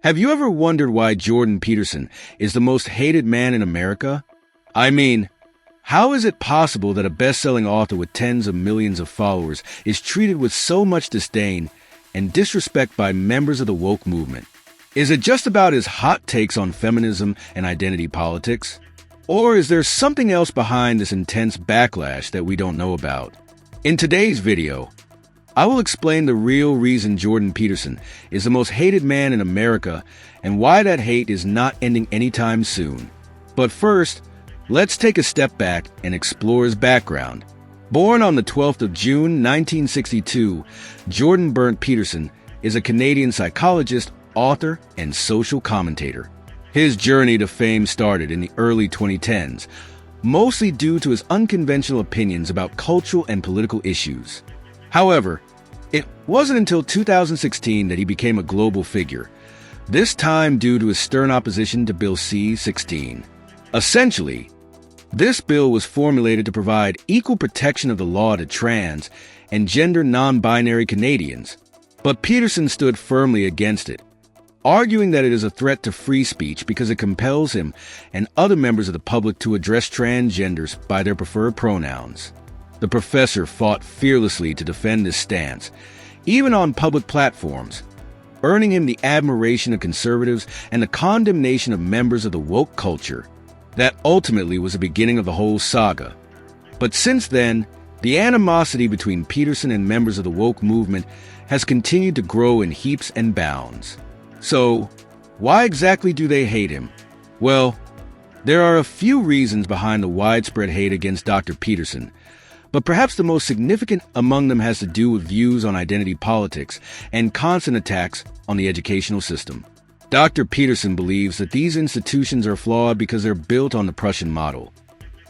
Have you ever wondered why Jordan Peterson is the most hated man in America? I mean, how is it possible that a best-selling author with tens of millions of followers is treated with so much disdain and disrespect by members of the woke movement? Is it just about his hot takes on feminism and identity politics? Or is there something else behind this intense backlash that we don't know about? In today's video, I will explain the real reason Jordan Peterson is the most hated man in America and why that hate is not ending anytime soon. But first, let's take a step back and explore his background. Born on the 12th of June, 1962, Jordan Burnt Peterson is a Canadian psychologist, author, and social commentator. His journey to fame started in the early 2010s, mostly due to his unconventional opinions about cultural and political issues. However, it wasn't until 2016 that he became a global figure, this time due to his stern opposition to Bill C-16. Essentially, this bill was formulated to provide equal protection of the law to trans and gender non-binary Canadians, but Peterson stood firmly against it, arguing that it is a threat to free speech because it compels him and other members of the public to address transgenders by their preferred pronouns. The professor fought fearlessly to defend this stance, even on public platforms, earning him the admiration of conservatives and the condemnation of members of the woke culture. That ultimately was the beginning of the whole saga. But since then, the animosity between Peterson and members of the woke movement has continued to grow in heaps and bounds. So, why exactly do they hate him? Well, there are a few reasons behind the widespread hate against Dr. Peterson, but perhaps the most significant among them has to do with views on identity politics and constant attacks on the educational system. Dr. Peterson believes that these institutions are flawed because they're built on the Prussian model,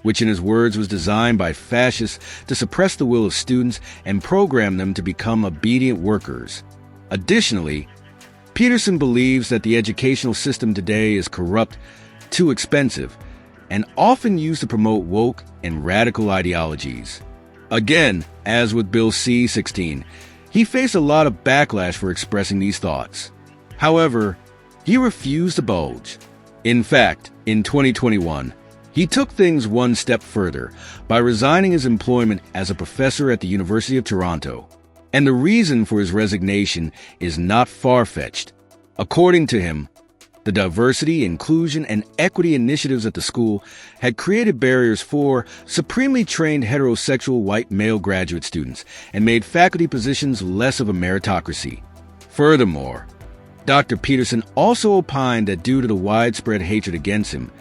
which in his words was designed by fascists to suppress the will of students and program them to become obedient workers. Additionally, Peterson believes that the educational system today is corrupt, too expensive, and often used to promote woke and radical ideologies. Again, as with Bill C-16, he faced a lot of backlash for expressing these thoughts. However, he refused to budge. In fact, in 2021, he took things one step further by resigning his employment as a professor at the University of Toronto. And the reason for his resignation is not far-fetched. According to him, the diversity, inclusion, and equity initiatives at the school had created barriers for supremely trained heterosexual white male graduate students and made faculty positions less of a meritocracy. Furthermore, Dr. Peterson also opined that due to the widespread hatred against him,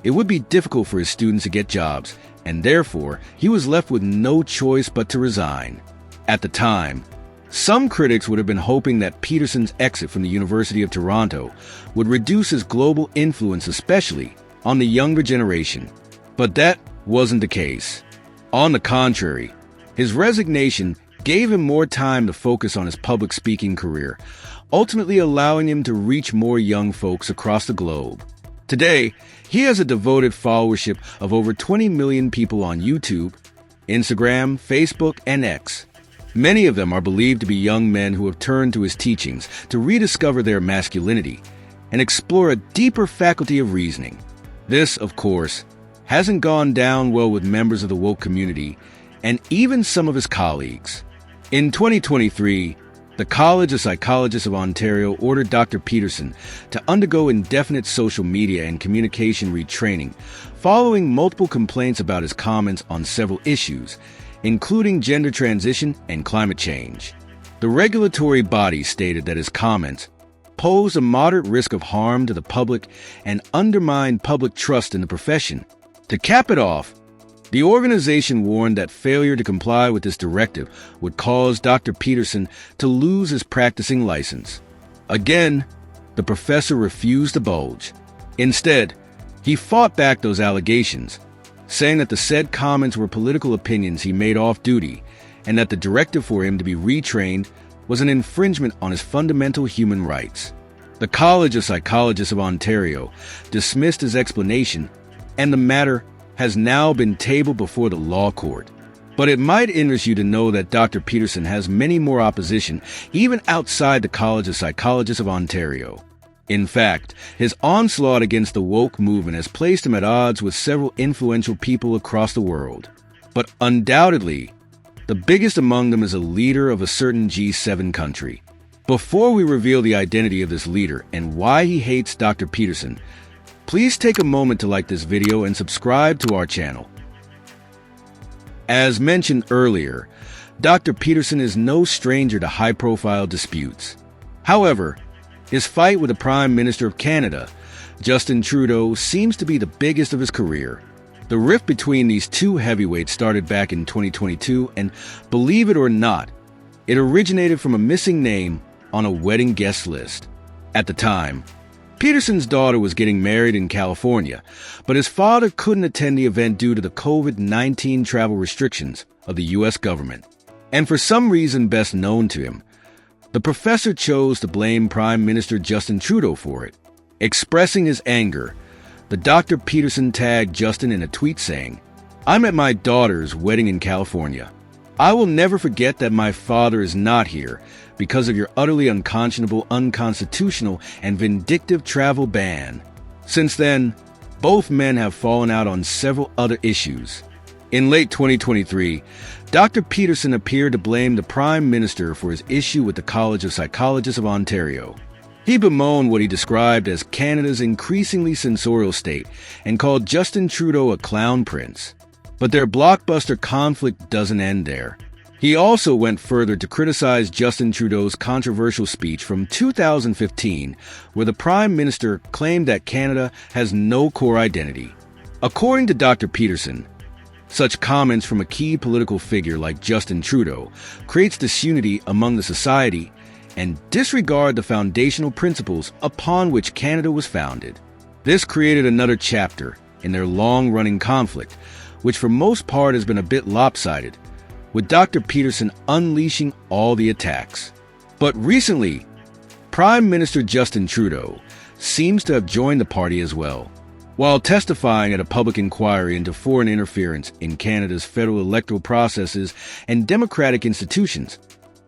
it would be difficult for his students to get jobs, and therefore he was left with no choice but to resign. At the time, some critics would have been hoping that Peterson's exit from the University of Toronto would reduce his global influence, especially on the younger generation. But that wasn't the case. On the contrary, his resignation gave him more time to focus on his public speaking career, ultimately allowing him to reach more young folks across the globe. Today, he has a devoted followership of over 20 million people on YouTube, Instagram, Facebook, and X. Many of them are believed to be young men who have turned to his teachings to rediscover their masculinity and explore a deeper faculty of reasoning. This, of course, hasn't gone down well with members of the woke community and even some of his colleagues. In 2023, the College of Psychologists of Ontario ordered Dr. Peterson to undergo indefinite social media and communication retraining following multiple complaints about his comments on several issues, including gender transition and climate change. The regulatory body stated that his comments posed a moderate risk of harm to the public and undermined public trust in the profession. To cap it off, the organization warned that failure to comply with this directive would cause Dr. Peterson to lose his practicing license. Again, the professor refused to budge. Instead, he fought back those allegations, saying that the said comments were political opinions he made off duty and that the directive for him to be retrained was an infringement on his fundamental human rights. The College of Psychologists of Ontario dismissed his explanation, and the matter has now been tabled before the law court. But it might interest you to know that Dr. Peterson has many more opposition, even outside the College of Psychologists of Ontario. In fact, his onslaught against the woke movement has placed him at odds with several influential people across the world. But undoubtedly, the biggest among them is a leader of a certain G7 country. Before we reveal the identity of this leader and why he hates Dr. Peterson, please take a moment to like this video and subscribe to our channel. As mentioned earlier, Dr. Peterson is no stranger to high-profile disputes. However, his fight with the Prime Minister of Canada, Justin Trudeau, seems to be the biggest of his career. The rift between these two heavyweights started back in 2022, and believe it or not, it originated from a missing name on a wedding guest list. At the time, Peterson's daughter was getting married in California, but his father couldn't attend the event due to the COVID-19 travel restrictions of the U.S. government. And for some reason best known to him, the professor chose to blame Prime Minister Justin Trudeau for it. Expressing his anger, the Dr. Peterson tagged Justin in a tweet saying, "I'm at my daughter's wedding in California. I will never forget that my father is not here because of your utterly unconscionable, unconstitutional, and vindictive travel ban." Since then, both men have fallen out on several other issues. In late 2023, Dr. Peterson appeared to blame the Prime Minister for his issue with the College of Psychologists of Ontario. He bemoaned what he described as Canada's increasingly censorial state and called Justin Trudeau a clown prince. But their blockbuster conflict doesn't end there. He also went further to criticize Justin Trudeau's controversial speech from 2015, where the Prime Minister claimed that Canada has no core identity. According to Dr. Peterson, such comments from a key political figure like Justin Trudeau creates disunity among the society and disregard the foundational principles upon which Canada was founded. This created another chapter in their long-running conflict, which for most part has been a bit lopsided, with Dr. Peterson unleashing all the attacks. But recently, Prime Minister Justin Trudeau seems to have joined the party as well. While testifying at a public inquiry into foreign interference in Canada's federal electoral processes and democratic institutions,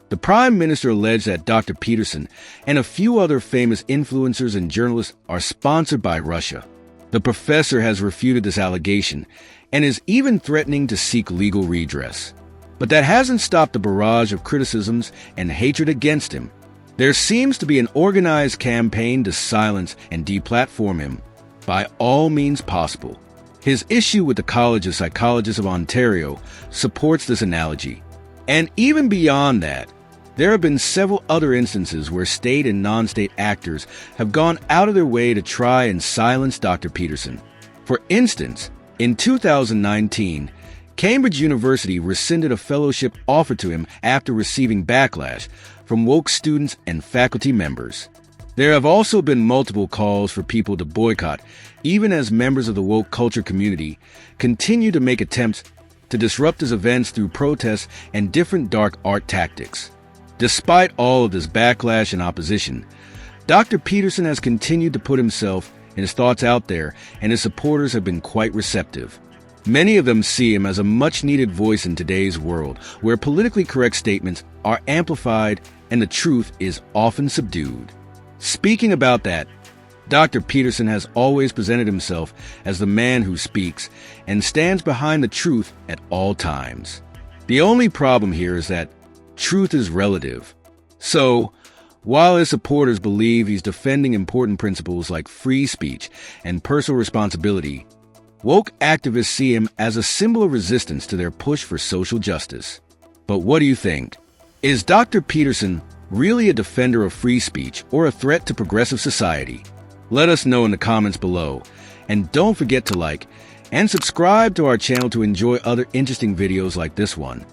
the Prime Minister alleged that Dr. Peterson and a few other famous influencers and journalists are sponsored by Russia. The professor has refuted this allegation and is even threatening to seek legal redress. But that hasn't stopped the barrage of criticisms and hatred against him. There seems to be an organized campaign to silence and deplatform him by all means possible. His issue with the College of Psychologists of Ontario supports this analogy. And even beyond that, there have been several other instances where state and non-state actors have gone out of their way to try and silence Dr. Peterson. For instance, in 2019, Cambridge University rescinded a fellowship offered to him after receiving backlash from woke students and faculty members. There have also been multiple calls for people to boycott, even as members of the woke culture community continue to make attempts to disrupt his events through protests and different dark art tactics. Despite all of this backlash and opposition, Dr. Peterson has continued to put himself and his thoughts out there, and his supporters have been quite receptive. Many of them see him as a much-needed voice in today's world, where politically correct statements are amplified and the truth is often subdued. Speaking about that, Dr. Peterson has always presented himself as the man who speaks and stands behind the truth at all times. The only problem here is that truth is relative. So, while his supporters believe he's defending important principles like free speech and personal responsibility, woke activists see him as a symbol of resistance to their push for social justice. But what do you think? Is Dr. Peterson really a defender of free speech or a threat to progressive society? Let us know in the comments below. And don't forget to like and subscribe to our channel to enjoy other interesting videos like this one.